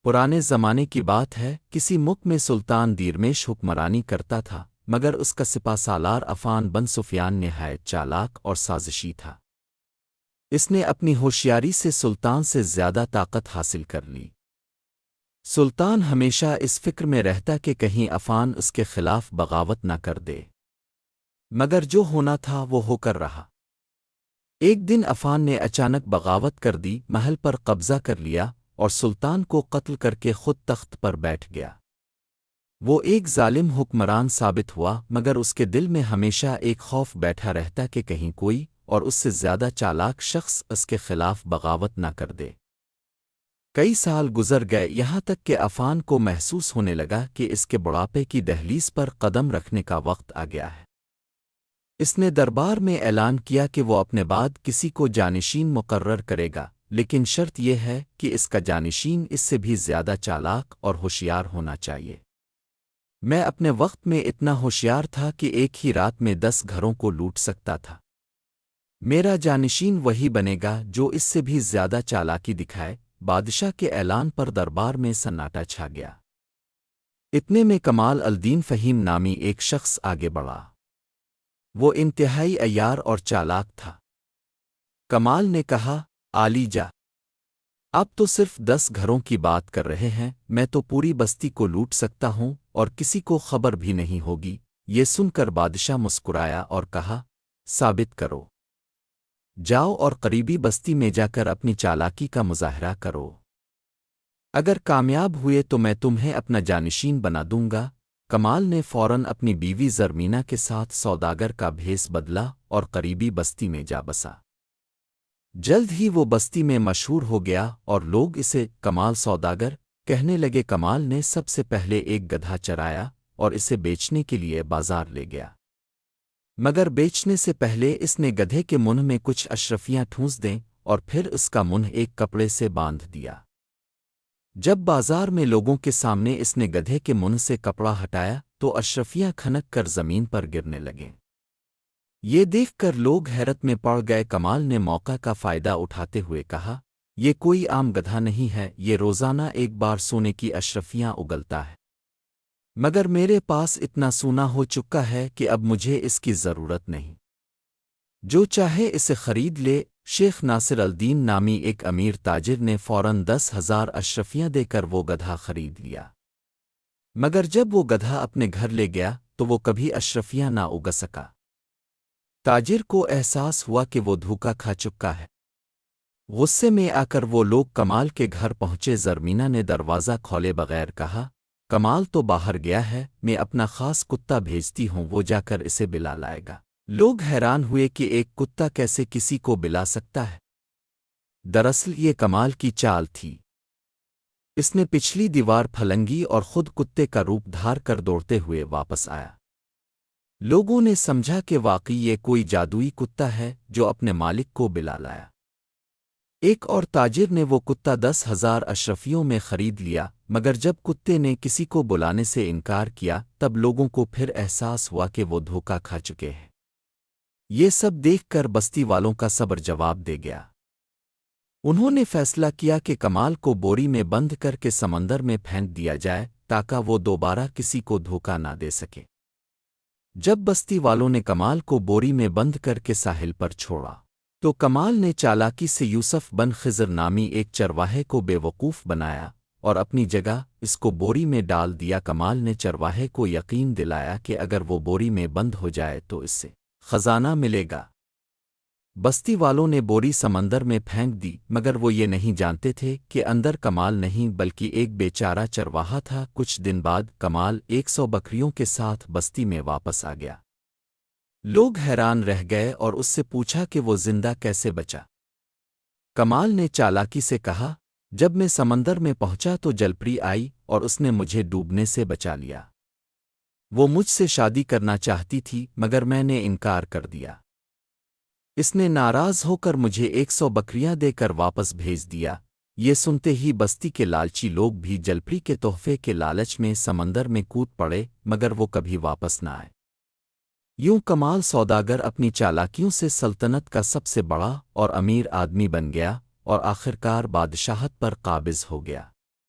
پرانے زمانے کی بات ہے، کسی ملک میں سلطان دیرمیش حکمرانی کرتا تھا، مگر اس کا سپہ سالار عفان بن سفیان نہایت چالاک اور سازشی تھا۔ اس نے اپنی ہوشیاری سے سلطان سے زیادہ طاقت حاصل کر لی۔ سلطان ہمیشہ اس فکر میں رہتا کہ کہیں عفان اس کے خلاف بغاوت نہ کر دے، مگر جو ہونا تھا وہ ہو کر رہا۔ ایک دن عفان نے اچانک بغاوت کر دی، محل پر قبضہ کر لیا اور سلطان کو قتل کر کے خود تخت پر بیٹھ گیا۔ وہ ایک ظالم حکمران ثابت ہوا، مگر اس کے دل میں ہمیشہ ایک خوف بیٹھا رہتا کہ کہیں کوئی اور اس سے زیادہ چالاک شخص اس کے خلاف بغاوت نہ کر دے۔ کئی سال گزر گئے، یہاں تک کہ عفان کو محسوس ہونے لگا کہ اس کے بڑھاپے کی دہلیز پر قدم رکھنے کا وقت آ گیا ہے۔ اس نے دربار میں اعلان کیا کہ وہ اپنے بعد کسی کو جانشین مقرر کرے گا، لیکن شرط یہ ہے کہ اس کا جانشین اس سے بھی زیادہ چالاک اور ہوشیار ہونا چاہیے۔ میں اپنے وقت میں اتنا ہوشیار تھا کہ ایک ہی رات میں 10 گھروں کو لوٹ سکتا تھا۔ میرا جانشین وہی بنے گا جو اس سے بھی زیادہ چالاکی دکھائے۔ بادشاہ کے اعلان پر دربار میں سناٹا چھا گیا۔ اتنے میں کمال الدین فہیم نامی ایک شخص آگے بڑھا۔ وہ انتہائی عیار اور چالاک تھا۔ کمال نے کہا، عالی جا، آپ تو صرف 10 گھروں کی بات کر رہے ہیں، میں تو پوری بستی کو لوٹ سکتا ہوں اور کسی کو خبر بھی نہیں ہوگی۔ یہ سن کر بادشاہ مسکرایا اور کہا، ثابت کرو، جاؤ اور قریبی بستی میں جا کر اپنی چالاکی کا مظاہرہ کرو۔ اگر کامیاب ہوئے تو میں تمہیں اپنا جانشین بنا دوں گا۔ کمال نے فوراً اپنی بیوی زرمینہ کے ساتھ سوداگر کا بھیس بدلا اور قریبی بستی میں جا بسا۔ جلد ہی وہ بستی میں مشہور ہو گیا اور لوگ اسے کمال سوداگر کہنے لگے۔ کمال نے سب سے پہلے ایک گدھا چرایا اور اسے بیچنے کے لیے بازار لے گیا، مگر بیچنے سے پہلے اس نے گدھے کے منہ میں کچھ اشرفیاں ٹھونس دیں اور پھر اس کا منہ ایک کپڑے سے باندھ دیا۔ جب بازار میں لوگوں کے سامنے اس نے گدھے کے منہ سے کپڑا ہٹایا تو اشرفیاں کھنک کر زمین پر گرنے لگیں۔ یہ دیکھ کر لوگ حیرت میں پڑ گئے۔ کمال نے موقع کا فائدہ اٹھاتے ہوئے کہا، یہ کوئی عام گدھا نہیں ہے، یہ روزانہ ایک بار سونے کی اشرفیاں اگلتا ہے، مگر میرے پاس اتنا سونا ہو چکا ہے کہ اب مجھے اس کی ضرورت نہیں۔ جو چاہے اسے خرید لے۔ شیخ ناصر الدین نامی ایک امیر تاجر نے فوراً 10,000 اشرفیاں دے کر وہ گدھا خرید لیا، مگر جب وہ گدھا اپنے گھر لے گیا تو وہ کبھی اشرفیاں نہ اگا سکا۔ تاجر کو احساس ہوا کہ وہ دھوکا کھا چکا ہے۔ غصے میں آ کر وہ لوگ کمال کے گھر پہنچے۔ زرمینہ نے دروازہ کھولے بغیر کہا، کمال تو باہر گیا ہے، میں اپنا خاص کتا بھیجتی ہوں، وہ جا کر اسے بلا لائے گا۔ لوگ حیران ہوئے کہ ایک کتا کیسے کسی کو بلا سکتا ہے۔ دراصل یہ کمال کی چال تھی۔ اس نے پچھلی دیوار پھلنگی اور خود کتے کا روپ دھار کر دوڑتے ہوئے واپس آیا۔ لوگوں نے سمجھا کہ واقعی یہ کوئی جادوئی کتا ہے جو اپنے مالک کو بلا لایا۔ ایک اور تاجر نے وہ کتا 10,000 اشرفیوں میں خرید لیا، مگر جب کتے نے کسی کو بلانے سے انکار کیا تب لوگوں کو پھر احساس ہوا کہ وہ دھوکا کھا چکے ہیں۔ یہ سب دیکھ کر بستی والوں کا صبر جواب دے گیا۔ انہوں نے فیصلہ کیا کہ کمال کو بوری میں بند کر کے سمندر میں پھینک دیا جائے تاکہ وہ دوبارہ کسی کو دھوکا نہ دے سکے۔ جب بستی والوں نے کمال کو بوری میں بند کر کے ساحل پر چھوڑا تو کمال نے چالاکی سے یوسف بن خضر نامی ایک چرواہے کو بے وقوف بنایا اور اپنی جگہ اس کو بوری میں ڈال دیا۔ کمال نے چرواہے کو یقین دلایا کہ اگر وہ بوری میں بند ہو جائے تو اس سے خزانہ ملے گا۔ بستی والوں نے بوری سمندر میں پھینک دی، مگر وہ یہ نہیں جانتے تھے کہ اندر کمال نہیں بلکہ ایک بیچارہ چرواہا تھا۔ کچھ دن بعد کمال 100 بکریوں کے ساتھ بستی میں واپس آ گیا۔ لوگ حیران رہ گئے اور اس سے پوچھا کہ وہ زندہ کیسے بچا۔ کمال نے چالاکی سے کہا، جب میں سمندر میں پہنچا تو جلپری آئی اور اس نے مجھے ڈوبنے سے بچا لیا۔ وہ مجھ سے شادی کرنا چاہتی تھی مگر میں نے انکار کر دیا۔ اس نے ناراض ہو کر مجھے 100 بکریاں دے کر واپس بھیج دیا۔ یہ سنتے ہی بستی کے لالچی لوگ بھی جلپری کے تحفے کے لالچ میں سمندر میں کود پڑے، مگر وہ کبھی واپس نہ آئے۔ یوں کمال سوداگر اپنی چالاکیوں سے سلطنت کا سب سے بڑا اور امیر آدمی بن گیا اور آخرکار بادشاہت پر قابض ہو گیا۔